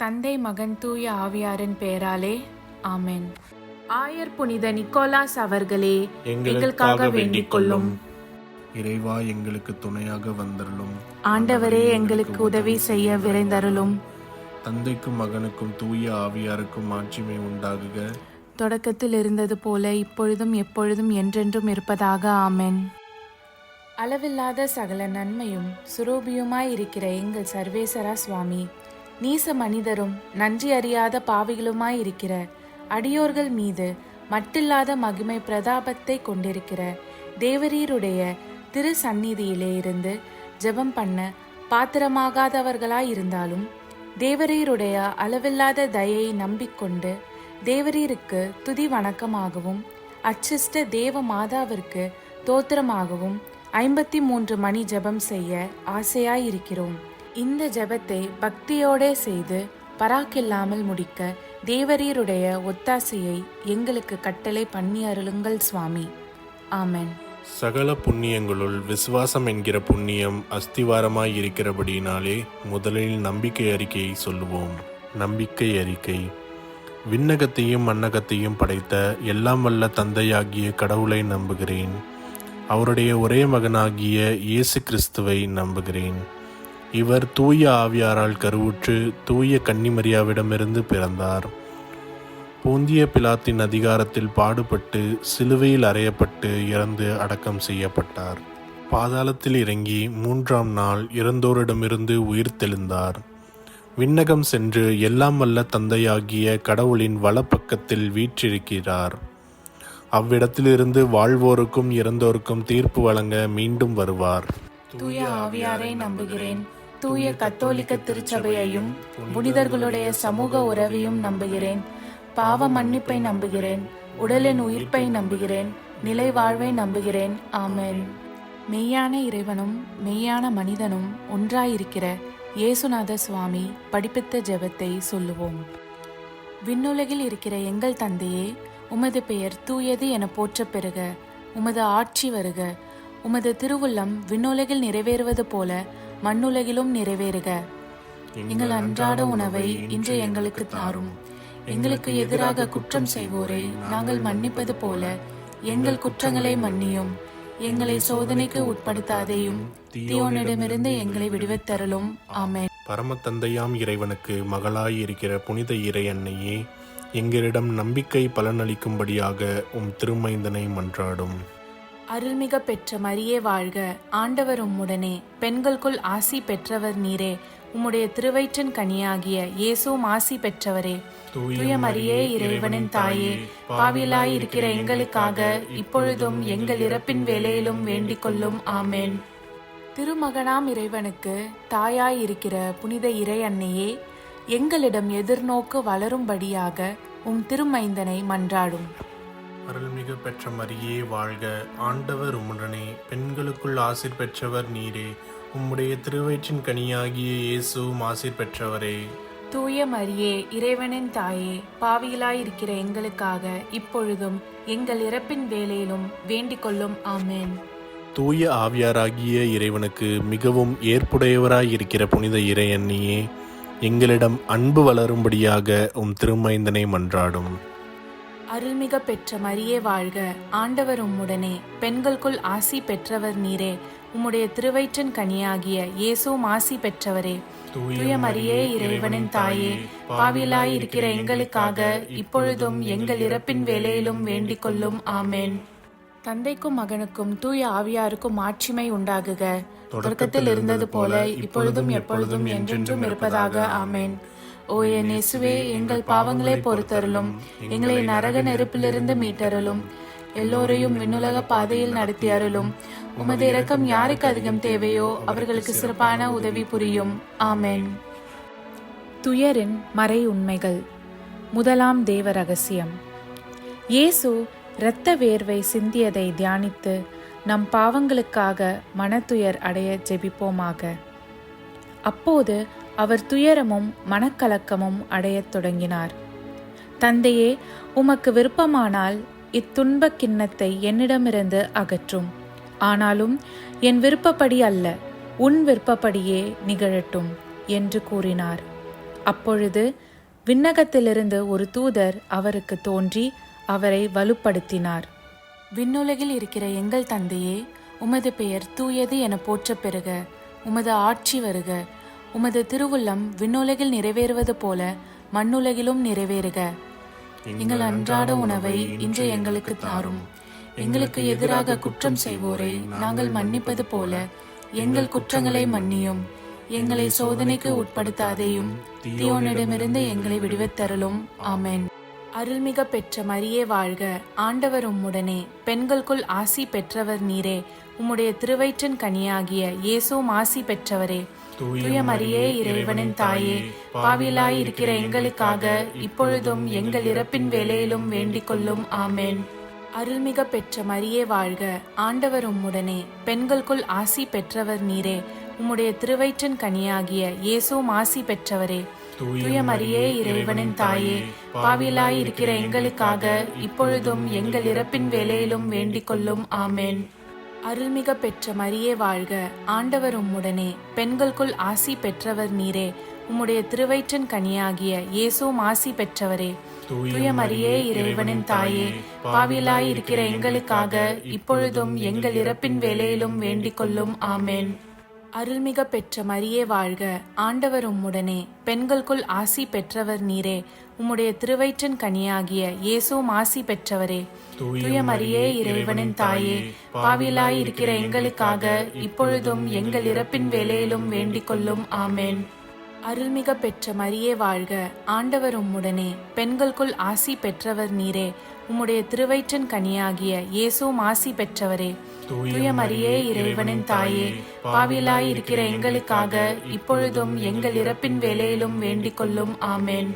தந்தை மகன் தூய ஆவியாரின் பெயராலே ஆமென். ஆயர் புனித நிக்கோலாஸ் அவர்களே, எங்களுக்காக வேண்டிக் கொள்ளும். இறைவா, எங்களுக்கு துணையாக வந்தருளும். ஆண்டவரே, எங்களுக்கு உதவி செய்ய விரைந்தருளும். தந்தைக்கும் மகனுக்கும் தூய ஆவியாருக்கும் மாட்சிமை உண்டாகுக. தொடக்கத்தில் இருந்தது போல இப்பொழுதும் எப்பொழுதும் என்றென்றும் இருப்பதாக ஆமென். அளவில்லாத சகல நன்மையும் சுரூபியுமாய் இருக்கிற எங்கள் சர்வேசரா சுவாமி, நீச மனிதரும் நன்றி அறியாத பாவிகளுமாய் இருக்கிற அடியோர்கள் மீது மட்டில்லாத மகிமை பிரதாபத்தை கொண்டிருக்கிற தேவரீருடைய திரு சந்நிதியிலே இருந்து ஜெபம் பண்ண பாத்திரமாகாதவர்களாய் இருந்தாலும் தேவரீருடைய அளவில்லாத தயையை நம்பிக்கொண்டு தேவரீருக்கு துதி வணக்கமாகவும் அச்சிஷ்ட தேவ மாதாவிற்கு தோத்திரமாகவும் 53 மணி ஜெபம் செய்ய ஆசையாயிருக்கிறோம். இந்த ஜெபத்தை பக்தியோடே செய்து பராக்கில்லாமல் முடிக்க தேவரீருடைய ஒத்தாசையை எங்களுக்கு கட்டளை பண்ணி அருளுங்கள் சுவாமி. ஆமென். சகல புண்ணியங்களுள் விசுவாசம் என்கிற புண்ணியம் அஸ்திவாரமாய் இருக்கிறபடியினாலே முதலில் நம்பிக்கை அறிக்கையை சொல்லுவோம். நம்பிக்கை அறிக்கை. விண்ணகத்தையும் மண்ணகத்தையும் படைத்த எல்லாம் வல்ல தந்தையாகிய கடவுளை நம்புகிறேன். அவருடைய ஒரே மகனாகிய இயேசு கிறிஸ்துவை நம்புகிறேன். இவர் தூய ஆவியாரால் கருவுற்று தூய கன்னிமரியாவிடமிருந்து பிறந்தார். போந்திய பிலாத்தின் அதிகாரத்தில் பாடுபட்டு சிலுவையில் அறையப்பட்டு இறந்து அடக்கம் செய்யப்பட்டார். பாதாளத்தில் இறங்கி 3ஆம் நாள் இறந்தோரிடமிருந்து உயிர் தெழுந்தார். விண்ணகம் சென்று எல்லாம் வல்ல தந்தையாகிய கடவுளின் வலப்பக்கத்தில் வீற்றிருக்கிறார். அவ்விடத்திலிருந்து வாழ்வோருக்கும் இறந்தோருக்கும் தீர்ப்பு வழங்க மீண்டும் வருவார். தூய ஆவியாரை நம்புகிறேன். தூய கத்தோலிக்க திருச்சபையையும் புனிதர்களுடைய சமூக உறவையும் நம்புகிறேன். பாவ மன்னிப்பை நம்புகிறேன். உடலின் உயிர்ப்பை நம்புகிறேன். நிலை வாழ்வை நம்புகிறேன். ஆமென். மெய்யான இறைவனும் மெய்யான மனிதனும் ஒன்றாயிருக்கிற இயேசுநாத சுவாமி படிப்பித்த ஜெபத்தை சொல்லுவோம். விண்ணுலகில் இருக்கிற எங்கள் தந்தையே, உமது பெயர் தூயது என போற்ற பெறுக. உமது ஆட்சி வருக. உமது திருவுள்ளம் விண்ணுலகில் நிறைவேறுவது போல மண்ணுலகிலும் நிறைவேறுக. எங்கள் அன்றாட உணவை இன்று எங்களுக்கு தாரும். எங்களுக்கு எதிராக குற்றம் செய்வோரை நாங்கள் மன்னிப்பது போல எங்கள் குற்றங்களை மன்னியும். எங்களை சோதனைக்கு உட்படுத்தாதேயும், தீயோனிடமிருந்து எங்களை விடுவித்தருளும். ஆமென். பரம தந்தையாம் இறைவனுக்கு மகளாய் இருக்கிற புனித இறை அன்னையே, எங்களிடம் நம்பிக்கை பலனளிக்கும்படியாக உம் திருமைந்தனை மன்றாடும். அருள்மிக பெற்ற மரியே வாழ்க. ஆண்டவர் உம்முடனே, பெண்களுக்குள் ஆசி பெற்றவர் நீரே. உம்முடைய திருவயிற்றின் கனியாகிய இயேசுவும் ஆசி பெற்றவரே. தூய மரியே, இறைவனின் தாயே, பாவியலாய் இருக்கிற எங்களுக்காக இப்பொழுதும் எங்கள் இறப்பின் வேளையிலும் வேண்டிக் கொள்ளும். ஆமென். திருமகனாம் இறைவனுக்கு தாயாய் இருக்கிற புனித இறை அன்னையே, எங்களிடம் எதிர்நோக்கு வளரும்படியாக உம் திருமைந்தனை மன்றாடும். அருள்மிகு பெற்ற மரியே வாழ்க. ஆண்டவர் உம்முடனே, பெண்களுக்குள் ஆசீர் பெற்றவர் நீரே. உம்முடைய திருவயிற்றின் கனியாகிய இயேசுவும் ஆசீர் பெற்றவரே. தூய மரியே, இறைவனின் தாயே, பாவியலாயிருக்கிற எங்களுக்காக இப்பொழுதும் எங்கள் இறப்பின் வேளையிலும் வேண்டிக் கொள்ளும். ஆமென். தூய ஆவியாராகிய இறைவனுக்கு மிகவும் ஏற்புடையவராயிருக்கிற புனித இறை அன்னியே, எங்களிடம் அன்பு வளரும்படியாக உம் திருமைந்தனை மன்றாடும். அருள்மிக பெற்ற மரியே வாழ்க. ஆண்டவர் உம்முடனே, பெண்களுக்குள் ஆசி பெற்றவர் நீரே. உம்முடைய திருவயிற்றின் கனியாகிய இயேசுவும் ஆசி பெற்றவரே. தூய மரியே, இறைவனின் தாயே, பாவியலாய் இருக்கிற எங்களுக்காக இப்பொழுதும் எங்கள் இறப்பின் வேளையிலும் வேண்டிக் கொள்ளும். ஆமென். தந்தைக்கும் மகனுக்கும் தூய ஆவியாருக்கும் மாட்சிமை உண்டாகுக. தொடக்கத்தில் இருந்தது போல இப்பொழுதும் எப்பொழுதும் என்றென்றும் இருப்பதாக. ஆமென். ஓ என் இயேசுவே, எங்கள் பாவங்களை பொறுத்தருளும். எங்களை நரக நெருப்பிலிருந்து மீட்டருளும். எல்லோரையும் விண்ணுலக பாதையில் நடத்தி அருளும். உமது இரக்கம் யாருக்கு அதிகம் தேவையோ அவர்களுக்கு சிறப்பான உதவி புரியும். ஆமென். துயரின் மறை உண்மைகள். முதலாம் தேவ ரகசியம். இயேசு இரத்த வேர்வை சிந்தியதை தியானித்து நம் பாவங்களுக்காக மனத்துயர் அடைய ஜெபிப்போமாக. அப்போது அவர் துயரமும் மனக்கலக்கமும் அடையத் தொடங்கினார். தந்தையே, உமக்கு விருப்பமானால் இத்துன்பக் கிண்ணத்தை என்னிடமிருந்து அகற்றும். ஆனாலும் என் விருப்பப்படி அல்ல, உன் விருப்பப்படியே நிகழட்டும் என்று கூறினார். அப்பொழுது விண்ணகத்திலிருந்து ஒரு தூதர் அவருக்கு தோன்றி அவரை வலுப்படுத்தினார். விண்ணுலகில் இருக்கிற எங்கள் தந்தையே, உமது பெயர் தூயது என போற்றப் பெறுக. உமது ஆட்சி வருக. உமது திருவுள்ளம் விண்ணுலகில் நிறைவேறுவது போல மண்ணுலகிலும் நிறைவேறுக. எங்கள் அன்றாட உணவை இன்று எங்களுக்கு தாரும். எங்களுக்கு எதிராக குற்றம் செய்வோரை நாங்கள் மன்னிப்பது போல எங்கள் குற்றங்களை மன்னியும். எங்களை சோதனைக்கு உட்படுத்தாதேயும், தீயோனிடமிருந்து எங்களை விடுவித்தருளும். ஆமென். அருள்மிக பெற்ற மரியே வாழ்க. ஆண்டவர் உம்முடனே, பெண்களுக்குள் ஆசி பெற்றவர் நீரே. உம்முடைய திருவயிற்றின் கனியாகிய இயேசுவும் ஆசி பெற்றவரே. தூய மரியே, இறைவனின் தாயே, பாவிலாய் இருக்கிற எங்களுக்காக இப்பொழுதும் எங்கள் இறப்பின் வேளையிலும் வேண்டிக் கொள்ளும். ஆமென். அருள்மிக பெற்ற மரியே வாழ்க. ஆண்டவர் உம்முடனே, பெண்களுக்குள் ஆசி பெற்றவர் நீரே. உம்முடைய திருவயிற்றின் கனியாகிய இயேசுவும் ஆசி பெற்றவரே. தூய மரியே, இறைவனின் தாயே, பாவிலாய் இருக்கிற எங்களுக்காக இப்பொழுதும் எங்கள் இறப்பின் வேளையிலும் வேண்டிக் கொள்ளும். ஆமென். அருள்மிக பெற்ற மரியே வாழ்க. ஆண்டவர் உம்முடனே, பெண்களுக்குள் ஆசி பெற்றவர் நீரே. உம்முடைய திருவயிற்றின் கனியாகிய இயேசுவும் ஆசி பெற்றவரே. தூய மரியே, இறைவனின் தாயே, பாவிலாய் இருக்கிற எங்களுக்காக இப்பொழுதும் எங்கள் இறப்பின் வேளையிலும் வேண்டிக் கொள்ளும். ஆமென். அருள்மிக பெற்ற மரியே வாழ்க. ஆண்டவர் உம்முடனே, பெண்களுக்குள் ஆசி பெற்றவர் நீரே. உம்முடைய திருவயிற்றின் கனியாகிய இயேசுவும் ஆசி பெற்றவரே. தூய மரியே, இறைவனின் தாயே, பாவிலாய் இருக்கிற எங்களுக்காக இப்பொழுதும் எங்கள் இறப்பின் வேளையிலும் வேண்டிக் கொள்ளும். ஆமென். அருள்மிக பெற்ற மரியே வாழ்க. ஆண்டவர் உம்முடனே, பெண்களுக்குள் ஆசி பெற்றவர் நீரே. உம்முடைய திருவயிற்றின் கனியாகிய இயேசுவும் ஆசி பெற்றவரே. தூய மரியே, இறைவனின் தாயே, பாவிலாய் இருக்கிற எங்களுக்காக இப்பொழுதும் எங்கள் இறப்பின் வேளையிலும் வேண்டிக் கொள்ளும். ஆமென்.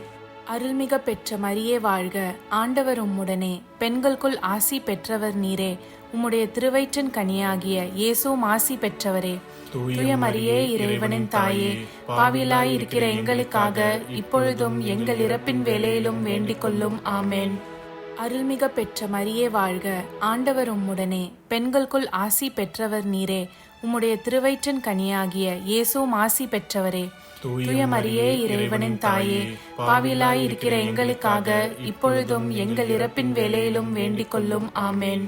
அருள்மிக பெற்ற மரியே வாழ்க. ஆண்டவர் உம்முடனே, பெண்களுக்குள் ஆசி பெற்றவர் நீரே. உம்முடைய திருவயிற்றின் கனியாகிய இயேசுவும் ஆசி பெற்றவரே. தூய மரியே, இறைவனின் தாயே, பாவிலாய் இருக்கிற எங்களுக்காக இப்பொழுதும் எங்கள் இறப்பின் வேளையிலும் வேண்டிக் கொள்ளும். ஆமென். அருள்மிக பெற்ற மரியே வாழ்க. ஆண்டவர் உம்முடனே, பெண்களுக்குள் ஆசி பெற்றவர் நீரே. உம்முடைய திருவயிற்றின் கனியாகிய இயேசுவும் ஆசி பெற்றவரே. தூய மரியே, இறைவனின் தாயே, பாவிலாய் இருக்கிற எங்களுக்காக இப்பொழுதும் எங்கள் இறப்பின் வேளையிலும் வேண்டிக் கொள்ளும். ஆமென்.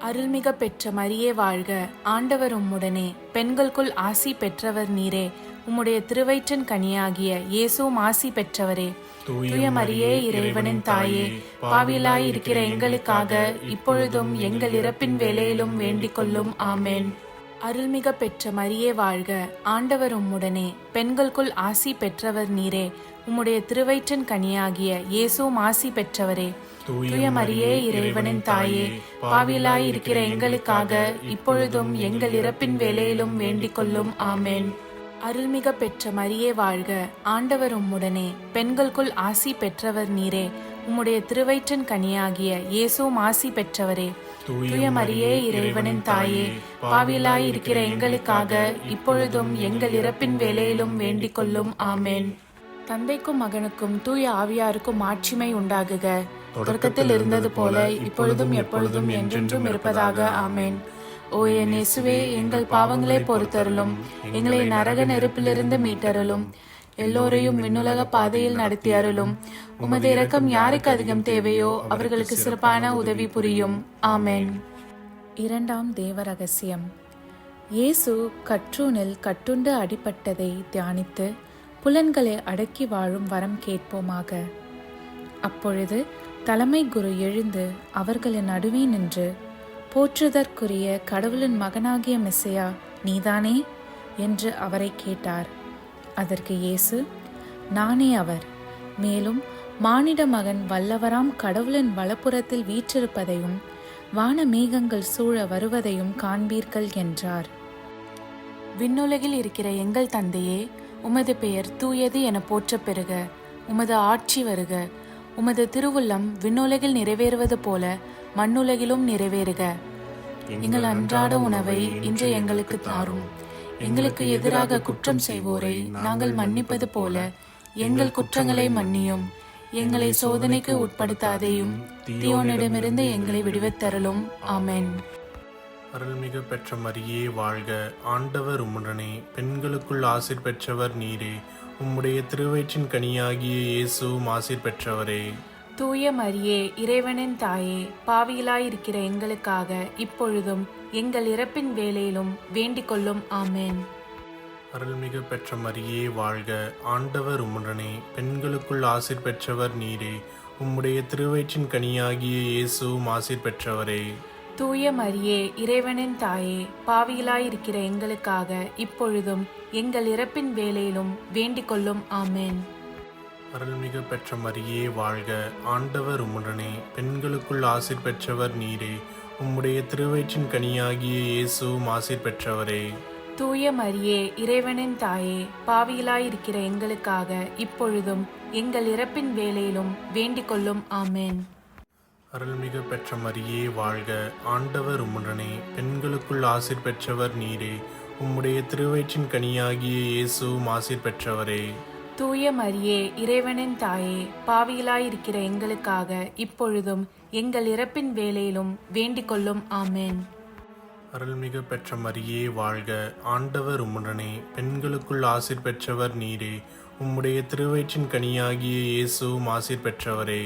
அருள்மிக பெற்ற மரியே வாழ்க. ஆண்டவர் உம்முடனே, பெண்களுக்குள் ஆசி பெற்றவர் நீரே. உம்முடைய திருவயிற்றின் கனியாகிய இயேசுவும் ஆசி பெற்றவரே. தூய மரியே, இறைவனின் தாயே, பாவிலாய் இருக்கிற எங்களுக்காக இப்பொழுதும் எங்கள் இறப்பின் வேளையிலும் வேண்டிக் கொள்ளும். ஆமென். அருள்மிக பெற்ற மரியே வாழ்க. ஆண்டவர் உம்முடனே, பெண்களுக்குள் ஆசி பெற்றவர் நீரே. உம்முடைய திருவயிற்றின் கனியாகிய இயேசுவும் ஆசி பெற்றவரே. தூய மரியே, இறைவனின் தாயே, பாவிலாய் இருக்கிற எங்களுக்காக இப்பொழுதும் எங்கள் இறப்பின் வேளையிலும் வேண்டிக் கொள்ளும். ஆமென். அருள்மிக பெற்ற மரியே வாழ்க. ஆண்டவர் உம்முடனே, பெண்களுக்குள் ஆசி பெற்றவர் நீரே. உம்முடைய திருவயிற்றின் கனியாகிய இயேசுவும் ஆசி பெற்றவரே. தூய மரியே, இறைவனின் தாயே, பாவிலாய் இருக்கிற எங்களுக்காக இப்பொழுதும் எங்கள் இறப்பின் வேளையிலும் வேண்டிக் கொள்ளும். ஆமென். தந்தைக்கும் மகனுக்கும் தூய ஆவியாருக்கும் மாட்சிமை உண்டாகுக. தொடக்கத்தில் இருந்தது போல இப்பொழுதும் எப்பொழுதும் என்றென்றும் இருப்பதாக. ஆமென். ஓ என் இயேசுவே, எங்கள் பாவங்களை பொறுத்தருளும். எங்களை நரக நெருப்பிலிருந்து மீட்டருளும். எல்லோரையும் விண்ணுலக பாதையில் நடத்தி அருளும். உமது இரக்கம் யாருக்கு அதிகம் தேவையோ அவர்களுக்கு சிறப்பான உதவி புரியும். ஆமென். இரண்டாம் தேவ ரகசியம். இயேசு கற்றூனில் கட்டுண்டு அடிபட்டதை தியானித்து புலன்களை அடக்கி வாழும் வரம் கேட்போமாக. அப்பொழுது தலைமை குரு எழுந்து அவர்களின் நடுவே நின்று, போற்றுதற்குரிய கடவுளின் மகனாகிய மெசியா நீதானே என்று அவரை கேட்டார். அதற்கு இயேசு, நானே அவர். மேலும் மானிட மகன் வல்லவராம் கடவுளின் வலப்புறத்தில் வீற்றிருப்பதையும் வான மேகங்கள் சூழ வருவதையும் காண்பீர்கள் என்றார். விண்ணுலகில் இருக்கிற எங்கள் தந்தையே, உமது பெயர் தூயது என போற்றப் பெறுக. உமது ஆட்சி வருக. உமது திருவுள்ளம் விண்ணுலகில் நிறைவேறுவது போல மண்ணுலகிலும் நிறைவேறுக. எங்கள் அன்றாட உணவை இன்று எங்களுக்கு தாரும். எங்களுக்கு எதிராக குற்றம் செய்வோரை நாங்கள் மன்னிப்பது போல எங்கள் குற்றங்களை மன்னியும். எங்களை சோதனைக்கு உட்படுத்தாதேயும், தீயோனிடமிருந்து எங்களை விடுவித்தருளும். ஆமென். அருள்மிகு பெற்ற மரியே வாழ்க, ஆண்டவர் உம்முடனே, பெண்களுக்குள் ஆசீர் பெற்றவர் நீரே. உம்முடைய திருவயிற்றின் கனியாகிய இயேசுவும் ஆசீர் பெற்றவரே. தூய மரியே, இறைவனின் தாயே, பாவிகளாயிருக்கிற எங்களுக்காக இப்பொழுதும் எங்கள் இறப்பின் வேளையிலும் வேண்டிக் கொள்ளும். ஆமென். அருள்மிகு பெற்ற மரியே வாழ்க, ஆண்டவர் உம்முடனே, பெண்களுக்குள் ஆசீர் பெற்றவர் நீரே. உம்முடைய திருவயிற்றின் கனியாகிய இயேசுவும் ஆசீர் பெற்றவரே. தூய மரியே, இறைவனின் தாயே, பாவிகளாயிருக்கிற எங்களுக்காக இப்பொழுதும் எங்கள் இறப்பின் வேளையிலும் வேண்டிக் கொள்ளும். ஆமென். அருள்மிகு பெற்ற மரியே வாழ்க, ஆண்டவர் உம்முடனே, பெண்களுக்குள் ஆசீர் பெற்றவர் நீரே. உம்முடைய திருவயிற்றின் கனியாகிய இயேசுவும் ஆசீர் பெற்றவரே. தூய மரியே, இறைவனின் தாயே, பாவிகளாயிருக்கிற எங்களுக்காக இப்பொழுதும் எங்கள் இறப்பின் வேளையிலும் வேண்டிக் கொள்ளும். ஆமென். அருள்மிகு பெற்ற மரியே வாழ்க, ஆண்டவர் உம்முடனே, பெண்களுக்குள் ஆசீர் பெற்றவர் நீரே. உம்முடைய திருவயிற்றின் கனியாகிய இயேசுவும் ஆசீர் பெற்றவரே. தூய மரியே, இறைவனின் தாயே, பாவிகளாயிருக்கிற எங்களுக்காக இப்பொழுதும் எங்கள் இறப்பின் வேளையிலும் வேண்டிக் கொள்ளும். ஆமென். அருள்மிகு பெற்ற மரியே வாழ்க, ஆண்டவர் உம்முடனே, பெண்களுக்குள் ஆசீர் பெற்றவர் நீரே. உம்முடைய திருவயிற்றின் கனியாகிய இயேசுவும் ஆசீர் பெற்றவரே.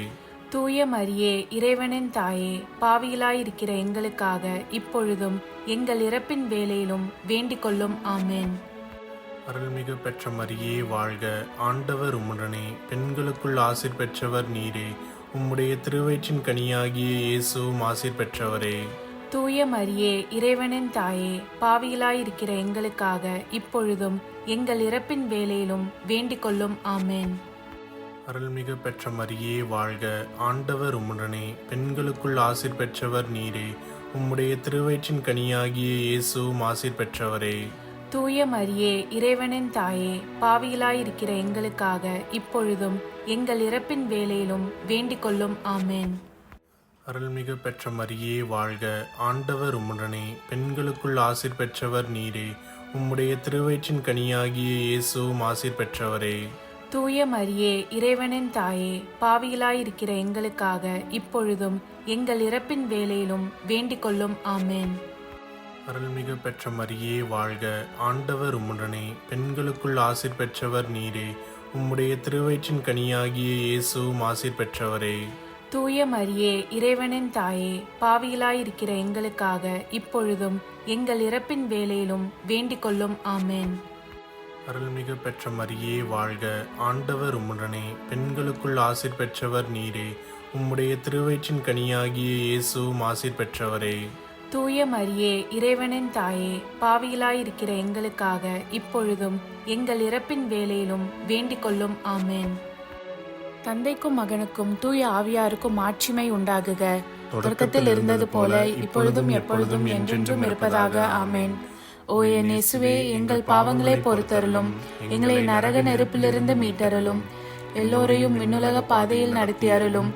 தூய மரியே, இறைவனின் தாயே, பாவிகளாயிருக்கிற எங்களுக்காக இப்பொழுதும் எங்கள் இறப்பின் வேளையிலும் வேண்டிக் கொள்ளும். ஆமென். அருள்மிகு பெற்ற மரியே வாழ்க, ஆண்டவர் உம்முடனே, பெண்களுக்குள் ஆசீர் பெற்றவர் நீரே. உம்முடைய திருவயிற்றின் கனியாகிய இயேசுவும் ஆசீர் பெற்றவரே. தூய மரியே, இறைவனின் தாயே, பாவிகளாயிருக்கிற எங்களுக்காக இப்பொழுதும் எங்கள் இறப்பின் வேளையிலும் வேண்டிக் கொள்ளும். ஆமென். அருள்மிகு பெற்ற மரியே வாழ்க, ஆண்டவர் உம்முடனே, பெண்களுக்குள் ஆசீர் பெற்றவர் நீரே. உம்முடைய திருவயிற்றின் கனியாகிய இயேசுவும் ஆசீர் பெற்றவரே. தூய மரியே, இறைவனின் தாயே, பாவிகளாயிருக்கிற எங்களுக்காக இப்பொழுதும் எங்கள் இறப்பின் வேளையிலும் வேண்டிக் கொள்ளும். ஆமென். அருள்மிகு பெற்ற மரியே வாழ்க, ஆண்டவர் உம்முடனே, பெண்களுக்குள் ஆசீர் பெற்றவர் நீரே. உம்முடைய திருவயிற்றின் கனியாகிய இயேசுவும் ஆசீர் பெற்றவரே. தூய மரியே, இறைவனின் தாயே, பாவிகளாயிருக்கிற எங்களுக்காக இப்பொழுதும் எங்கள் இறப்பின் வேளையிலும் வேண்டிக் கொள்ளும். ஆமென். அருள்மிகு பெற்ற மரியே வாழ்க, ஆண்டவர் உம்முடனே, பெண்களுக்குள் ஆசீர் பெற்றவர் நீரே. உம்முடைய திருவயிற்றின் கனியாகிய இயேசுவும் ஆசீர் பெற்றவரே. தூய மரியே, இறைவனின் தாயே, பாவிகளாயிருக்கிற எங்களுக்காக இப்பொழுதும் எங்கள் இறப்பின் வேளையிலும் வேண்டிக் கொள்ளும். ஆமென். அருள்மிகு பெற்ற மரியே வாழ்க, ஆண்டவர் உம்முடனே, பெண்களுக்குள் ஆசீர் பெற்றவர் நீரே. உம்முடைய திருவயிற்றின் கனியாகிய இயேசுவும் ஆசீர் பெற்றவரே. தூய மரியே, இறைவனின் தாயே, பாவிகளாயிருக்கிற எங்களுக்காக இப்பொழுதும் எங்கள் இறப்பின் வேளையிலும் வேண்டிக் கொள்ளும். ஆமென். தந்தைக்கும் மகனுக்கும் தூய ஆவியாருக்கும் ஆட்சிமை உண்டாகுக. தொடக்கத்தில் இருந்தது போல இப்பொழுதும் எப்பொழுதும் என்றென்றும் இருப்பதாக. ஆமென். ஓ என் இயேசுவே, எங்கள் பாவங்களை பொறுத்தருளும், எங்களை நரக நெருப்பிலிருந்து மீட்டருளும், எல்லோரையும் விண்ணுலக பாதையில் நடத்தி அருளும்.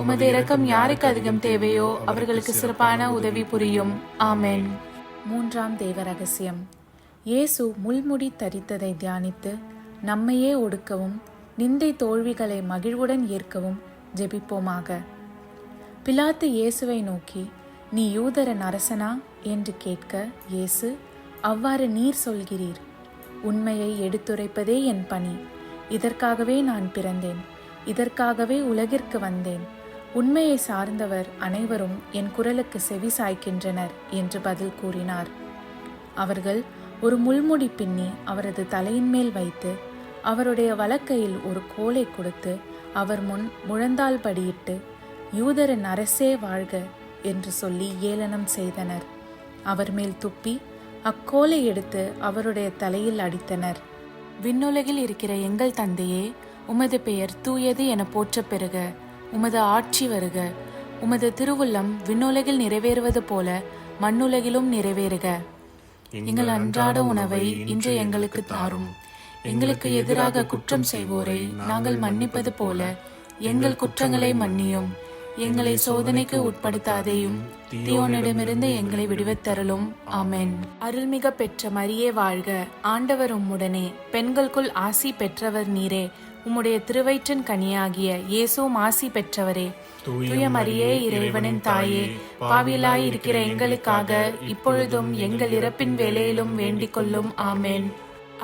உமது இரக்கம் யாருக்கு அதிகம் தேவையோ அவர்களுக்கு சிறப்பான உதவி புரியும். ஆமென். மூன்றாம் தேவ ரகசியம். இயேசு முள்முடி தரித்ததை தியானித்து நம்மையே ஒடுக்கவும் நிந்தை தோல்விகளை மகிழ்வுடன் ஏற்கவும் ஜெபிப்போமாக. பிலாத்து இயேசுவை நோக்கி, நீ யூதரின் அரசனா என்று கேட்க, இயேசு, அவ்வாறு நீர் சொல்கிறீர். உண்மையை எடுத்துரைப்பதே என் பணி. இதற்காகவே நான் பிறந்தேன், இதற்காகவே உலகிற்கு வந்தேன். உண்மையை சார்ந்தவர் அனைவரும் என் குரலுக்கு செவி சாய்க்கின்றனர் என்று பதில் கூறினார். அவர்கள் ஒரு முள்முடி பின்னி அவரது தலையின் மேல் வைத்து அவருடைய வலக்கையில் ஒரு கோலை கொடுத்து அவர் முன் முழந்தாள் படியிட்டு, யூதரின் அரசே வாழ்க என்று சொல்லி ஏளனம் செய்தனர். அவர் மேல் துப்பி அக்கோலை எடுத்து அவருடைய தலையில் அடித்தனர். விண்ணுலகில் இருக்கிற எங்கள் தந்தையே, உமது பெயர் தூயது என போற்றப் பெறுக. உமது ஆட்சி வருக. உமது திருவுள்ளம் விண்ணுலகில் நிறைவேறுவது போல மண்ணுலகிலும் நிறைவேறுக. எங்கள் அன்றாட உணவை இன்று எங்களுக்கு தாரும். எங்களுக்கு எதிராக குற்றம் செய்வோரை நாங்கள் மன்னிப்பது போல எங்கள் குற்றங்களை மன்னியும். எங்களை சோதனைக்கு உட்படுத்தாதேயும், தீயோனிடமிருந்து எங்களை விடுவித்தருளும். ஆமென். அருள்மிக பெற்ற மரியே வாழ்க, ஆண்டவர் உம்முடனே, பெண்களுக்குள் ஆசி பெற்றவர் நீரே. உம்முடைய திருவயிற்றின் கனியாகிய இயேசுவும் ஆசி பெற்றவரே. தூய மரியே, இறைவனின் தாயே, பாவிகளாய் இருக்கிற எங்களுக்காக இப்பொழுதும் எங்கள் இறப்பின் வேளையிலும் வேண்டிக் கொள்ளும். ஆமென்.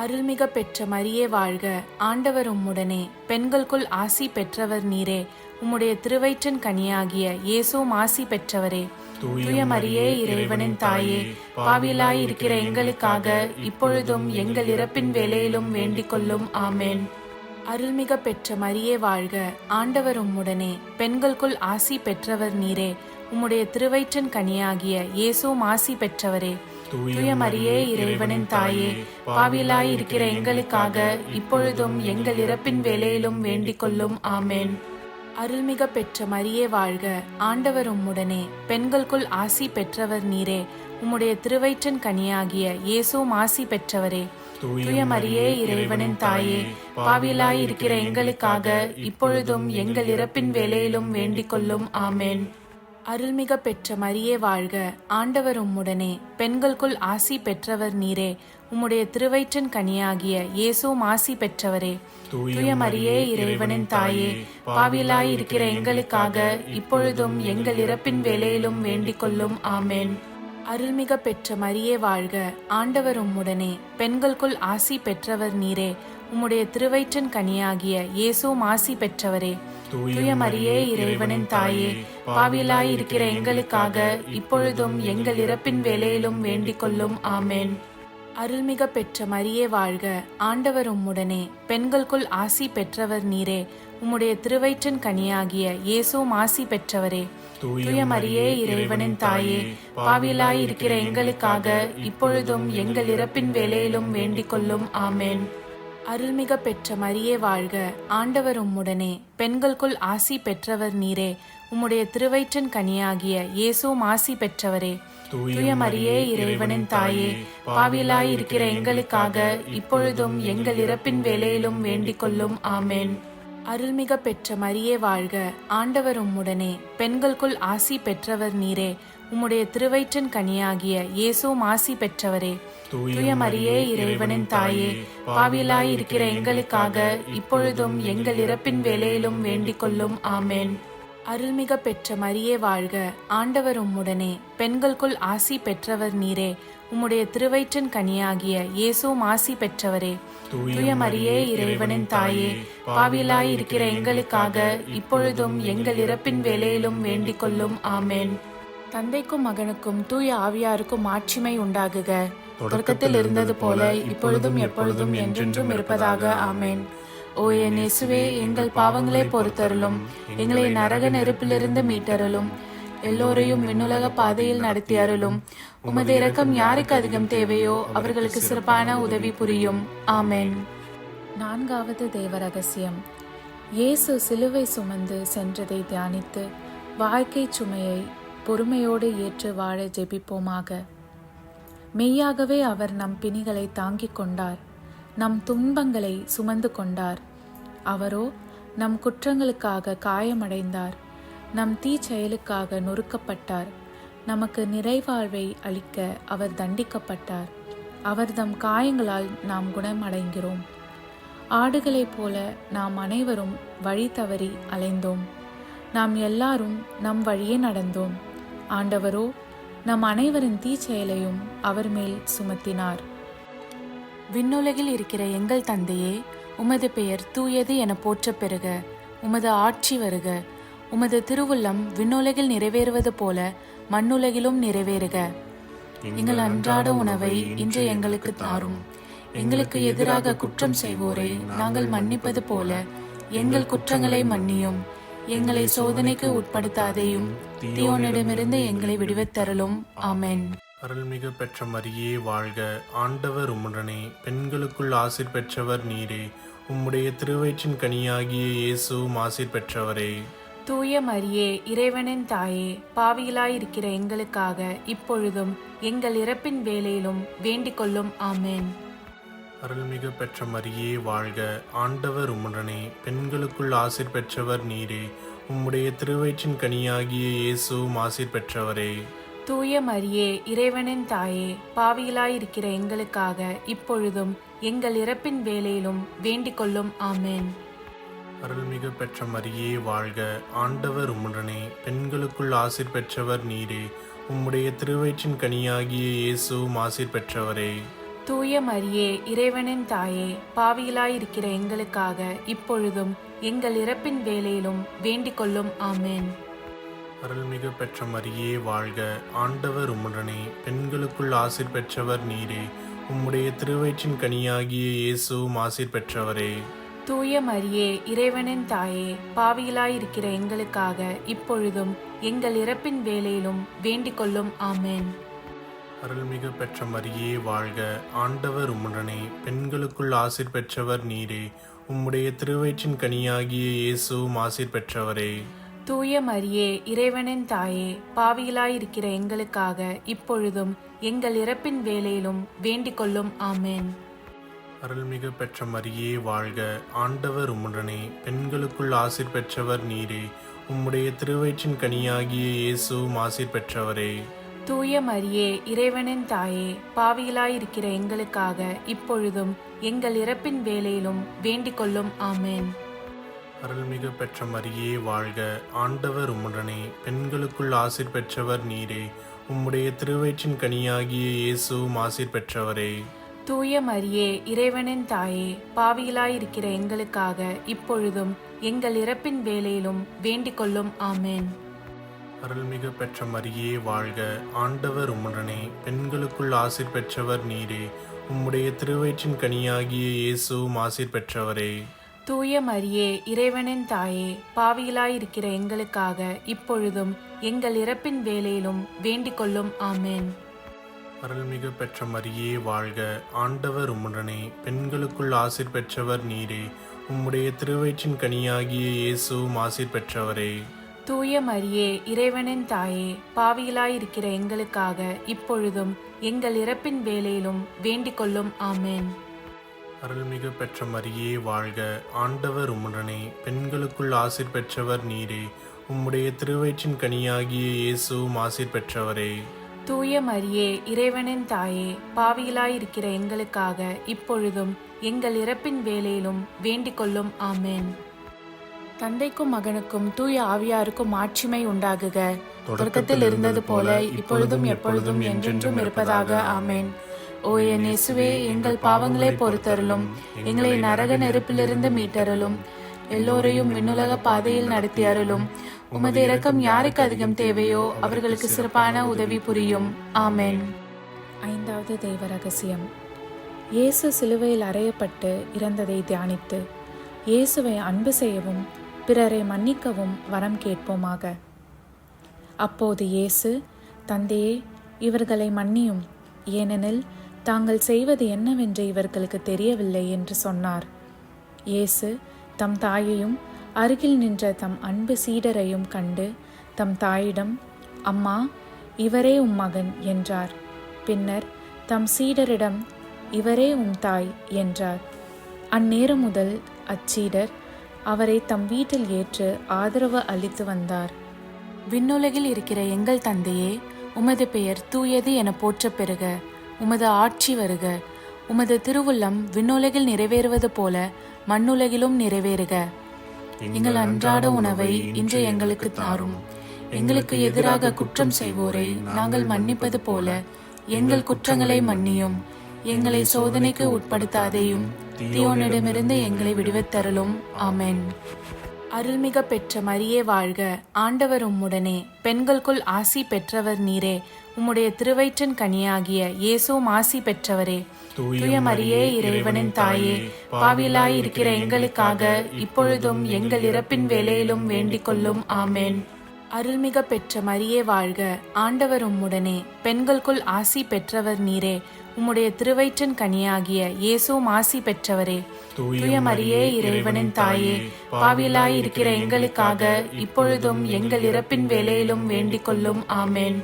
அருள்மிக பெற்ற மரியே வாழ்க, ஆண்டவர் உம்முடனே, பெண்களுக்குள் ஆசி பெற்றவர் நீரே. உம்முடைய திருவயிற்றின் கனியாகிய இயேசுவும் ஆசி பெற்றவரே. தூய மரியே, இறைவனின் தாயே, பாவிகளாய் இருக்கிற எங்களுக்காக இப்பொழுதும் எங்கள் இறப்பின் வேளையிலும் வேண்டிக் கொள்ளும். ஆமென். அருள்மிக பெற்ற மரியே வாழ்க, ஆண்டவர் உம்முடனே, பெண்களுக்குள் ஆசி பெற்றவர் நீரே. உம்முடைய திருவயிற்றின் கனியாகிய இயேசுவும் ஆசி பெற்றவரே. தூய மரியே, இறைவனின் தாயே, பாவிகளாய் இருக்கிற எங்களுக்காக இப்பொழுதும் எங்கள் இறப்பின் வேளையிலும் வேண்டிக் கொள்ளும். ஆமென். அருள்மிக பெற்ற மரியே வாழ்க, ஆண்டவர் உம்முடனே, பெண்களுக்குள் ஆசி பெற்றவர் நீரே. உம்முடைய திருவயிற்றின் கனியாகிய இயேசுவும் ஆசி பெற்றவரே. தூய மரியே, இறைவனின் தாயே, பாவிகளாய் இருக்கிற எங்களுக்காக இப்பொழுதும் எங்கள் இறப்பின் வேளையிலும் வேண்டிக் கொள்ளும். ஆமென். அருள்மிக பெற்ற மரியே வாழ்க, ஆண்டவர் உம்முடனே, பெண்களுக்குள் ஆசி பெற்றவர் நீரே. உம்முடைய திருவயிற்றின் கனியாகிய இயேசுவும் ஆசி பெற்றவரே. தூய மரியே, இறைவனின் தாயே, பாவிகளாய் இருக்கிற எங்களுக்காக இப்பொழுதும் எங்கள் இறப்பின் வேளையிலும் வேண்டிக் கொள்ளும். ஆமென். அருள்மிக பெற்ற மரியே வாழ்க, ஆண்டவர் உம்முடனே, பெண்களுக்குள் ஆசி பெற்றவர் நீரே. உம்முடைய திருவயிற்றின் கனியாகிய இயேசுவும் ஆசி பெற்றவரே. தூய மரியே, இறைவனின் தாயே, பாவிகளாய் இருக்கிற எங்களுக்காக இப்பொழுதும் எங்கள் இறப்பின் வேளையிலும் வேண்டிக் கொள்ளும். ஆமென். அருள்மிக பெற்ற மரியே வாழ்க, ஆண்டவர் உம்முடனே, பெண்களுக்குள் ஆசி பெற்றவர் நீரே. உம்முடைய திருவயிற்றின் கனியாகிய இயேசுவும் ஆசி பெற்றவரே. தூய மரியே, இறைவனின் தாயே, பாவிகளாய் இருக்கிற எங்களுக்காக இப்பொழுதும் எங்கள் இறப்பின் வேளையிலும் வேண்டிக் கொள்ளும். ஆமென். அருள்மிக பெற்ற மரியே வாழ்க, ஆண்டவர் உம்முடனே, பெண்களுக்குள் ஆசி பெற்றவர் நீரே. உம்முடைய திருவயிற்றின் கனியாகிய இயேசுவும் ஆசி பெற்றவரே. தூய மரியே, இறைவனின் தாயே, பாவிகளாய் இருக்கிற எங்களுக்காக இப்பொழுதும் எங்கள் இறப்பின் வேளையிலும் வேண்டிக் கொள்ளும். ஆமென். அருள்மிக பெற்ற மரியே வாழ்க, ஆண்டவர் உம்முடனே, பெண்களுக்குள் ஆசி பெற்றவர் நீரே. உம்முடைய திருவயிற்றின் கனியாகிய இயேசுவும் ஆசி பெற்றவரே. தூய மரியே, இறைவனின் தாயே, பாவிகளாய் இருக்கிற எங்களுக்காக இப்பொழுதும் எங்கள் இறப்பின் வேளையிலும் வேண்டிக் கொள்ளும். ஆமென். அருள்மிக பெற்ற மரியே வாழ்க, ஆண்டவர் உம்முடனே, பெண்களுக்குள் ஆசி பெற்றவர் நீரே. உம்முடைய திருவயிற்றின் கனியாகிய இயேசுவும் ஆசி பெற்றவரே. தூய மரியே, இறைவனின் தாயே, பாவிகளாய் இருக்கிற எங்களுக்காக இப்பொழுதும் எங்கள் இறப்பின் வேளையிலும் வேண்டிக் கொள்ளும். ஆமென். தந்தைக்கும் மகனுக்கும் தூய ஆவியாருக்கும் மாட்சிமை உண்டாகுக. தொடக்கத்தில் இருந்தது போல இப்பொழுதும் எப்பொழுதும் என்றென்றும் இருப்பதாக. ஆமென். ஓ என் இயேசுவே, எங்கள் பாவங்களை பொறுத்தருளும், எங்களை நரக நெருப்பிலிருந்து மீட்டருளும், எல்லோரையும் விண்ணுலக பாதையில் நடத்தி அருளும். உமது இரக்கம் யாருக்கு அதிகம் தேவையோ அவர்களுக்கு சிறப்பான உதவி புரியும். ஆமென். 4வது தேவ ரகசியம். இயேசு சிலுவை சுமந்து சென்றதை தியானித்து வாழ்க்கை சுமையை பொறுமையோடு ஏற்று வாழ ஜெபிப்போமாக. மெய்யாகவே அவர் நம் பிணிகளை தாங்கிக் கொண்டார், நம் துன்பங்களை சுமந்து கொண்டார். அவரோ நம் குற்றங்களுக்காக காயமடைந்தார், நம் தீச்செயலுக்காக நொறுக்கப்பட்டார். நமக்கு நிறைவாழ்வை அளிக்க அவர் தண்டிக்கப்பட்டார். அவர் தம் காயங்களால் நாம் குணமடைகிறோம். ஆடுகளைப் போல நாம் அனைவரும் வழி தவறி அலைந்தோம். நாம் எல்லாரும் நம் வழியே நடந்தோம். ஆண்டவரோ நம் அனைவரின் தீச்செயலையும் அவர் மேல் சுமத்தினார். விண்ணுலகில் இருக்கிற எங்கள் தந்தையே, உமது பெயர் தூயது என போற்றப் பெறுக. உமது ஆட்சி வருக. உமது திருவுள்ளம் விண்ணுலகில் நிறைவேறுவது போல மண்ணுலகிலும் நிறைவேறுக. எங்கள் அன்றாட உணவை இன்று எங்களுக்கு தாரும். எங்களுக்கு எதிராக குற்றம் செய்வோரை நாங்கள் மன்னிப்பது போல எங்கள் குற்றங்களை மன்னியும். எங்களை சோதனைக்கு உட்படுத்தாதேயும், தீயோனிடமிருந்து எங்களை விடுவித்தருளும். ஆமென். அருள்மிகு பெற்ற மரியே வாழ்க, ஆண்டவர் உம்முடனே, பெண்களுக்குள் ஆசீர் பெற்றவர் நீரே. உம்முடைய திருவயிற்றின் கனியாகிய இயேசுவும் ஆசீர் பெற்றவரே. தூய மரியே, இறைவனின் தாயே, பாவிகளாயிருக்கிற எங்களுக்காக இப்பொழுதும் எங்கள் இறப்பின் வேளையிலும் வேண்டிக் கொள்ளும். ஆமென். அருள்மிகு பெற்ற மரியே வாழ்க, ஆண்டவர் உம்முடனே, பெண்களுக்குள் ஆசீர் பெற்றவர் நீரே. உம்முடைய திருவயிற்றின் கனியாகிய இயேசுவும் ஆசீர் பெற்றவரே. தூய மரியே, இறைவனின் தாயே, பாவிகளாயிருக்கிற எங்களுக்காக இப்பொழுதும் எங்கள் இறப்பின் வேளையிலும் வேண்டிக் கொள்ளும். ஆமென். அருள்மிகு பெற்ற மரியே வாழ்க, ஆண்டவர் உம்முடனே, பெண்களுக்குள் ஆசீர் பெற்றவர் நீரே. உம்முடைய திருவயிற்றின் கனியாகிய இயேசுவும் ஆசீர் பெற்றவரே. தூய மரியே, இறைவனின் தாயே, பாவிகளாயிருக்கிற எங்களுக்காக இப்பொழுதும் எங்கள் இறப்பின் வேளையிலும் வேண்டிக் கொள்ளும். ஆமென். அருள்மிகு பெற்ற மரியே வாழ்க, ஆண்டவர் உம்முடனே, பெண்களுக்குள் ஆசீர் பெற்றவர் நீரே. உம்முடைய திருவயிற்றின் கனியாகிய இயேசுவும் ஆசீர் பெற்றவரே. தூய மரியே, இறைவனின் தாயே, பாவிகளாயிருக்கிற எங்களுக்காக இப்பொழுதும் எங்கள் இறப்பின் வேளையிலும் வேண்டிக் கொள்ளும். ஆமென். அருள்மிகு பெற்ற மரியே வாழ்க, ஆண்டவர் உம்முடனே, பெண்களுக்குள் ஆசீர் பெற்றவர் நீரே. உம்முடைய திருவயிற்றின் கனியாகிய இயேசுவும் ஆசீர் பெற்றவரே. தூய மரியே, இறைவனின் தாயே, பாவிகளாயிருக்கிற எங்களுக்காக இப்பொழுதும் எங்கள் இறப்பின் வேளையிலும் வேண்டிக் கொள்ளும். ஆமென். அருள்மிகு பெற்ற மரியே வாழ்க, ஆண்டவர் உம்முடனே, பெண்களுக்குள் ஆசீர் பெற்றவர் நீரே. உம்முடைய திருவயிற்றின் கனியாகிய இயேசுவும் ஆசீர் பெற்றவரே. தூய மரியே, இறைவனின் தாயே, பாவிகளாயிருக்கிற எங்களுக்காக இப்பொழுதும் எங்கள் இறப்பின் வேளையிலும் வேண்டிக் கொள்ளும். ஆமென். அருள்மிகு பெற்ற மரியே வாழ்க, ஆண்டவர் உம்முடனே, பெண்களுக்குள் ஆசீர் பெற்றவர் நீரே. உம்முடைய திருவயிற்றின் கனியாகிய இயேசுவும் ஆசீர் பெற்றவரே. தூய மரியே, இறைவனின் தாயே, பாவிகளாயிருக்கிற எங்களுக்காக இப்பொழுதும் எங்கள் இறப்பின் வேளையிலும் வேண்டிக் கொள்ளும். ஆமென். அருள்மிகு பெற்ற மரியே வாழ்க, ஆண்டவர் உம்முடனே, பெண்களுக்குள் ஆசீர் பெற்றவர் நீரே. உம்முடைய திருவயிற்றின் கனியாகிய இயேசுவும் ஆசீர் பெற்றவரே. தூய மரியே, இறைவனின் தாயே, பாவிகளாயிருக்கிற எங்களுக்காக இப்பொழுதும் எங்கள் இறப்பின் வேளையிலும் வேண்டிக் கொள்ளும். ஆமென். அருள்மிகு பெற்ற மரியே வாழ்க, ஆண்டவர் உம்முடனே, பெண்களுக்குள் ஆசீர் பெற்றவர் நீரே. உம்முடைய திருவயிற்றின் கனியாகிய இயேசுவும் ஆசீர் பெற்றவரே. தூய மரியே, இறைவனின் தாயே, பாவிகளாயிருக்கிற எங்களுக்காக இப்பொழுதும் எங்கள் இறப்பின் வேளையிலும் வேண்டிக் கொள்ளும். ஆமென். அருள்மிகு பெற்ற மரியே வாழ்க, ஆண்டவர் உம்முடனே, பெண்களுக்குள் ஆசீர் பெற்றவர் நீரே. உம்முடைய திருவயிற்றின் கனியாகிய இயேசுவும் ஆசீர் பெற்றவரே. தூய மரியே, இறைவனின் தாயே, பாவிகளாயிருக்கிற எங்களுக்காக இப்பொழுதும் எங்கள் இறப்பின் வேளையிலும் வேண்டிக் கொள்ளும். ஆமென். தந்தைக்கும் மகனுக்கும் தூய ஆவியாருக்கும் மாட்சிமை உண்டாகுக. தொடக்கத்தில் இருந்தது போல இப்பொழுதும் எப்பொழுதும் என்றென்றும் இருப்பதாக. ஆமென். ஓ என் இயேசுவே, எங்கள் பாவங்களை பொறுத்தருளும், எங்களை நரக நெருப்பிலிருந்து மீட்டருளும், எல்லோரையும் விண்ணுலக பாதையில் நடத்தி அருளும். உமது இரக்கம் யாருக்கு அதிகம் தேவையோ அவர்களுக்கு சிறப்பான உதவி புரியும். ஆமென். ஐந்தாவது தெய்வ ரகசியம். இயேசு சிலுவையில் அறையப்பட்டு இறந்ததை தியானித்து இயேசுவை அன்பு செய்யவும் பிறரை மன்னிக்கவும் வரம் கேட்போமாக. அப்போது இயேசு, தந்தையே, இவர்களை மன்னியும், ஏனெனில் தாங்கள் செய்வது என்னவென்று இவர்களுக்கு தெரியவில்லை என்று சொன்னார். இயேசு தம் தாயையும் அருகில் நின்ற தம் அன்பு சீடரையும் கண்டு தம் தாயிடம், அம்மா, இவரே உம் மகன் என்றார். பின்னர் தம் சீடரிடம், இவரே உம் தாய் என்றார். அந்நேரம் முதல் அச்சீடர் அவரை தம் வீட்டில் ஏற்று ஆதரவு அளித்து வந்தார். விண்ணுலகில் இருக்கிற எங்கள் தந்தையே, உமது பெயர் தூயது என போற்றப் பெறுக. உமது ஆட்சி வருக. உமது திருவுள்ளம் விண்ணுலகில் நிறைவேறுவது போல மண்ணுலகிலும் நிறைவேறுக. எங்கள் அன்றாட உணவை இன்று எங்களுக்கு தாரும். எங்களுக்கு எதிராக குற்றம் செய்வோரை நாங்கள் மன்னிப்பது போல எங்கள் குற்றங்களை மன்னியும். எங்களை சோதனைக்கு உட்படுத்தாதேயும், தீயோனிடமிருந்து எங்களை விடுவித்தருளும். ஆமென். அருள்மிக பெற்ற மரியே வாழ்க, ஆண்டவர் உம்முடனே, பெண்களுக்குள் ஆசி பெற்றவர் நீரே. உம்முடைய திருவயிற்றின் கனியாகிய இயேசுவும் ஆசி பெற்றவரே. தூய மரியே, இறைவனின் தாயே, பாவிகளாயிருக்கிற எங்களுக்காக இப்பொழுதும் எங்கள் இறப்பின் வேளையிலும் வேண்டிக் கொள்ளும். ஆமென். அருள்மிக பெற்ற மரியே வாழ்க, ஆண்டவர் உம்முடனே, பெண்களுக்குள் ஆசி பெற்றவர் நீரே. உம்முடைய திருவயிற்றின் கனியாகிய இயேசுவும் ஆசி பெற்றவரே. தூய மரியே, இறைவனின் தாயே, பாவிகளாயிருக்கிற எங்களுக்காக இப்பொழுதும் எங்கள் இறப்பின் வேளையிலும் வேண்டிக் கொள்ளும். ஆமென்.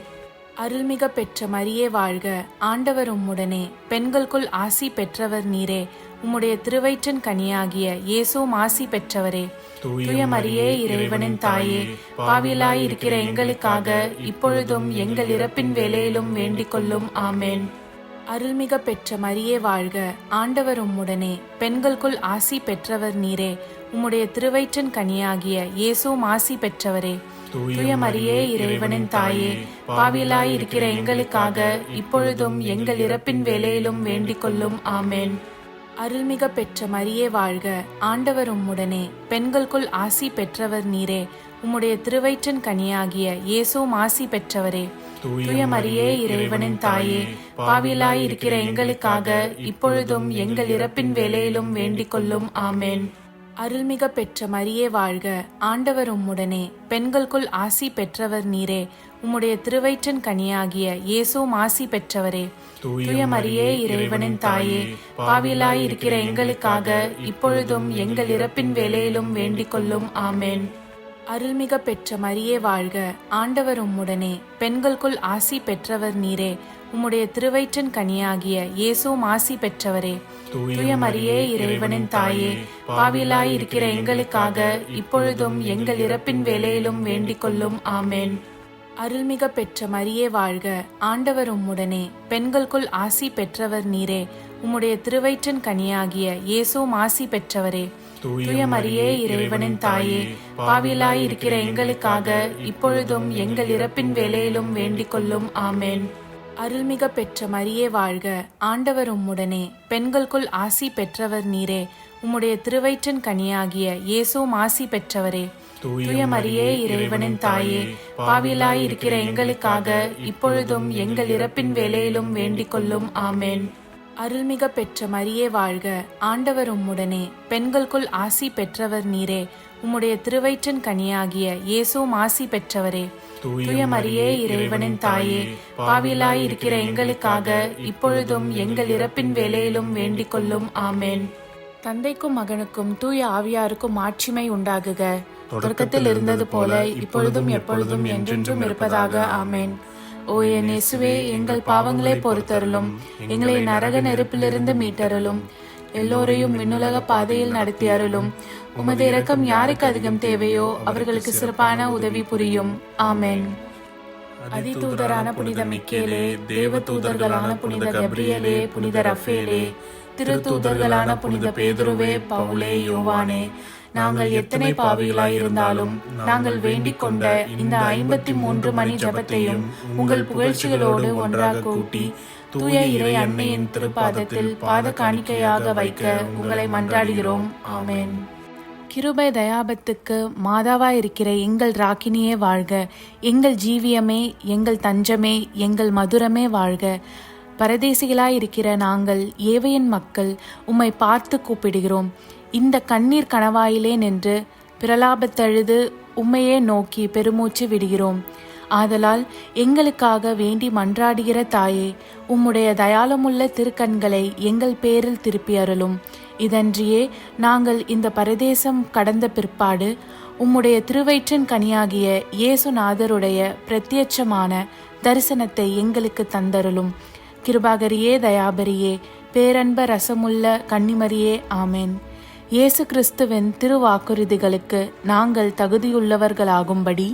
அருள்மிக பெற்ற மரியே வாழ்க, ஆண்டவர் உம்முடனே, பெண்களுக்குள் ஆசி பெற்றவர் நீரே. உம்முடைய திருவயிற்றின் கனியாகிய இயேசுவும் ஆசி பெற்றவரே. தூய மரியே, இறைவனின் தாயே, பாவிகளாயிருக்கிற எங்களுக்காக இப்பொழுதும் எங்கள் இறப்பின் வேளையிலும் வேண்டிக் கொள்ளும். ஆமென். அருள்மிக பெற்ற மரியே வாழ்க, ஆண்டவர் உம்முடனே, பெண்களுக்குள் ஆசி பெற்றவர் நீரே. உம்முடைய திருவயிற்றின் கனியாகிய இயேசுவும் ஆசி பெற்றவரே. தூய மரியே, இறைவனின் தாயே, பாவியலாய் இருக்கிற எங்களுக்காக இப்பொழுதும் எங்கள் இறப்பின் வேளையிலும் வேண்டிக் கொள்ளும். ஆமேன். அருள்மிக பெற்ற மரியே வாழ்க, ஆண்டவர் உம்முடனே, பெண்களுக்குள் ஆசி பெற்றவர் நீரே. உம்முடைய திருவயிற்றின் கனியாகிய இயேசுவும் ஆசி பெற்றவரே. தூய மரியே, இறைவனின் தாயே, பாவியலாய் இருக்கிற எங்களுக்காக இப்பொழுதும் எங்கள் இறப்பின் வேளையிலும் வேண்டிக் கொள்ளும். ஆமேன். அருள்மிக பெற்ற மரியே வாழ்க, ஆண்டவர் உம்முடனே, பெண்களுக்குள் ஆசி பெற்றவர் நீரே. உம்முடைய திருவயிற்றின் கனியாகிய இயேசுவும் ஆசி பெற்றவரே. தூய மரியே, இறைவனின் தாயே, பாவியலாய் இருக்கிற எங்களுக்காக இப்பொழுதும் எங்கள் இறப்பின் வேளையிலும் வேண்டிக் கொள்ளும். ஆமேன். அருள்மிக பெற்ற மரியே வாழ்க, ஆண்டவர் உம்முடனே, பெண்களுக்குள் ஆசி பெற்றவர் நீரே. உம்முடைய திருவயிற்றின் கனியாகிய இயேசுவும் ஆசி பெற்றவரே. தூய மரியே, இறைவனின் தாயே, பாவியலாய் இருக்கிற எங்களுக்காக இப்பொழுதும் எங்கள் இறப்பின் வேளையிலும் வேண்டிக் கொள்ளும். ஆமேன். அருள்மிக பெற்ற மரியே வாழ்க, ஆண்டவர் உம்முடனே, பெண்களுக்குள் ஆசி பெற்றவர் நீரே. உம்முடைய திருவயிற்றின் கனியாகிய இயேசுவும் ஆசி பெற்றவரே. தூய மரியே, இறைவனின் தாயே, பாவியலாய் இருக்கிற எங்களுக்காக இப்பொழுதும் எங்கள் இறப்பின் வேளையிலும் வேண்டிக் கொள்ளும். ஆமேன். அருள்மிக பெற்ற மரியே வாழ்க, ஆண்டவர் உம்முடனே, பெண்களுக்குள் ஆசி பெற்றவர் நீரே. உம்முடைய திருவயிற்றின் கனியாகிய இயேசுவும் ஆசி பெற்றவரே. தூய மரியே, இறைவனின் தாயே, பாவியலாய் இருக்கிற எங்களுக்காக இப்பொழுதும் எங்கள் இறப்பின் வேளையிலும் வேண்டிக் கொள்ளும். ஆமேன். அருள்மிக பெற்ற மரியே வாழ்க, ஆண்டவர் உம்முடனே, பெண்களுக்குள் ஆசி பெற்றவர் நீரே. உம்முடைய திருவயிற்றின் கனியாகிய இயேசுவும் ஆசி பெற்றவரே. தூய மரியே, இறைவனின் தாயே, பாவியலாய் இருக்கிற எங்களுக்காக இப்பொழுதும் எங்கள் இறப்பின் வேளையிலும் வேண்டிக் கொள்ளும். ஆமேன். தந்தைக்கும் மகனுக்கும் தூய ஆவியாருக்கும் மாட்சிமை உண்டாகுக. தொடக்கத்தில் இருந்தது போல இப்பொழுதும் எப்பொழுதும் என்றென்றும் இருப்பதாக. ஆமேன். ஓ என் இயேசுவே, எங்கள் பாவங்களை பொறுத்தருளும், எங்களை நரக நெருப்பிலிருந்து மீட்டருளும், எல்லோரையும் விண்ணுலக பாதையில் நடத்தி அருளும். உமது இரக்கம் யாருக்கு அதிகம் தேவையோ அவர்களுக்கு சிறப்பான உதவி புரியும். ஆமேன். அதிதூதரான புனித மிக்கேலே, தேவ தூதர்களான புனித கப்ரியேலே, புனித ரஃபேலே, திருத்தூதர்களான புனித பேதுருவே, பவுலே, யோவானே, நாங்கள் எத்தனை பாவிகளாய் இருந்தாலும் நாங்கள் வேண்டிக் கொண்ட இந்த 53 மணி ஜபத்தையும் உங்கள் புகழ்ச்சிகளோடு ஒன்றாக கூட்டி தூய இறை அன்னையின் திருப்பாதத்தில் பாத காணிக்கையாக வைக்க உங்களை மன்றாடுகிறோம். ஆமேன். கிருபை தயாபத்துக்கு மாதாவாய் இருக்கிற எங்கள் ராக்கினியே வாழ்க. எங்கள் ஜீவியமே, எங்கள் தஞ்சமே, எங்கள் மதுரமே வாழ்க. பரதேசிகளாய் இருக்கிற நாங்கள் ஏவையின் மக்கள் உம்மை பார்த்து கூப்பிடுகிறோம். இந்த கண்ணீர் கணவாயிலே நின்று பிரலாபத்தழுது உம்மையே நோக்கி பெருமூச்சு விடுகிறோம். ஆதலால் எங்களுக்காக வேண்டி மன்றாடுகிற தாயே, உம்முடைய தயாளமுள்ள திருக்கண்களை எங்கள் பேரில் திருப்பி அருளும். இதன்றியே நாங்கள் இந்த பரதேசம் கடந்த பிற்பாடு உம்முடைய திருவயிற்றின் கனியாகிய இயேசுநாதருடைய பிரத்யட்சமான தரிசனத்தை எங்களுக்கு தந்தருளும். கிருபாகரியே, தயாபரியே, பேரன்ப ரசமுள்ள கன்னிமரியே, ஆமேன். இயேசு கிறிஸ்துவின் திருவாக்குறுதிகளுக்கு நாங்கள் தகுதியுள்ளவர்களாகும்படி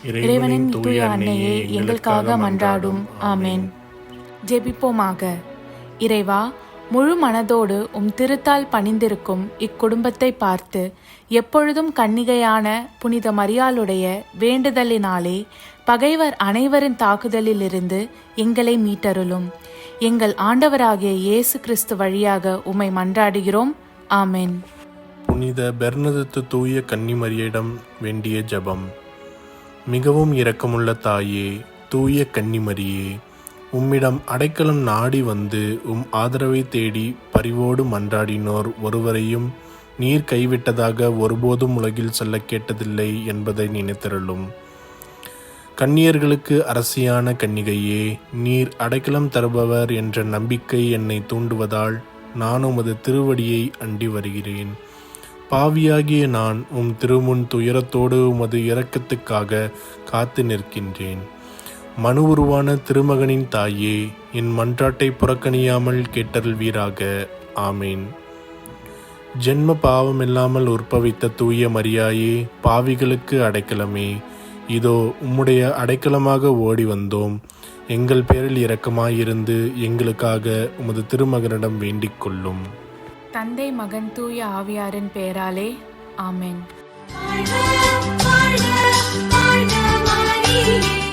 இறைவனின் தூய அன்னையே எங்களுக்காக மன்றாடும். ஆமேன். ஜெபிப்போமாக. இறைவா, முழு மனதோடு உம் திருத்தால் பணிந்திருக்கும் இக்குடும்பத்தை பார்த்து எப்பொழுதும் கன்னிகையான புனித மரியாளுடைய வேண்டுதலினாலே பகைவர் அனைவரின் தாக்குதலிலிருந்து எங்களை மீட்டருளும். எங்கள் ஆண்டவராகிய இயேசு கிறிஸ்து வழியாக உம்மை மன்றாடுகிறோம். ஆமேன். புனித பெர்னதத்து தூய கன்னிமரியிடம் வேண்டிய ஜெபம். மிகவும் இரக்கமுள்ள தாயே, தூய கன்னிமரியே, உம்மிடம் அடைக்கலம் நாடி வந்து உம் ஆதரவை தேடி பரிவோடு மன்றாடினோர் ஒருவரையும் நீர் கைவிட்டதாக ஒருபோதும் உலகில் சொல்ல கேட்டதில்லை என்பதை நினைத்தருளும். கன்னியர்களுக்கு அரசியான கன்னிகையே, நீர் அடைக்கலம் தருபவர் என்ற நம்பிக்கை என்னை தூண்டுவதால் நான் உமது திருவடியை அண்டி வருகிறேன். பாவியாகிய நான் உம் திருமுன் துயரத்தோடு உமது இரக்கத்துக்காக காத்து நிற்கின்றேன். மனு உருவான திருமகனின் தாயே, என் மன்றாட்டை புறக்கணியாமல் கேட்டருள்வீராக. ஆமேன். ஜென்ம பாவமில்லாமல் உற்பவித்த தூய மரியாயே, பாவிகளுக்கு அடைக்கலமே, இதோ உம்முடைய அடைக்கலமாக ஓடி வந்தோம். எங்கள் பேரில் இரக்கமாயிருந்து எங்களுக்காக உமது திருமகனிடம் வேண்டிக் கொள்ளும். தந்தை, மகன், தூய ஆவியாரின் பெயராலே ஆமென். வாழ்க, வாழ்க, வாழ்க மரியே.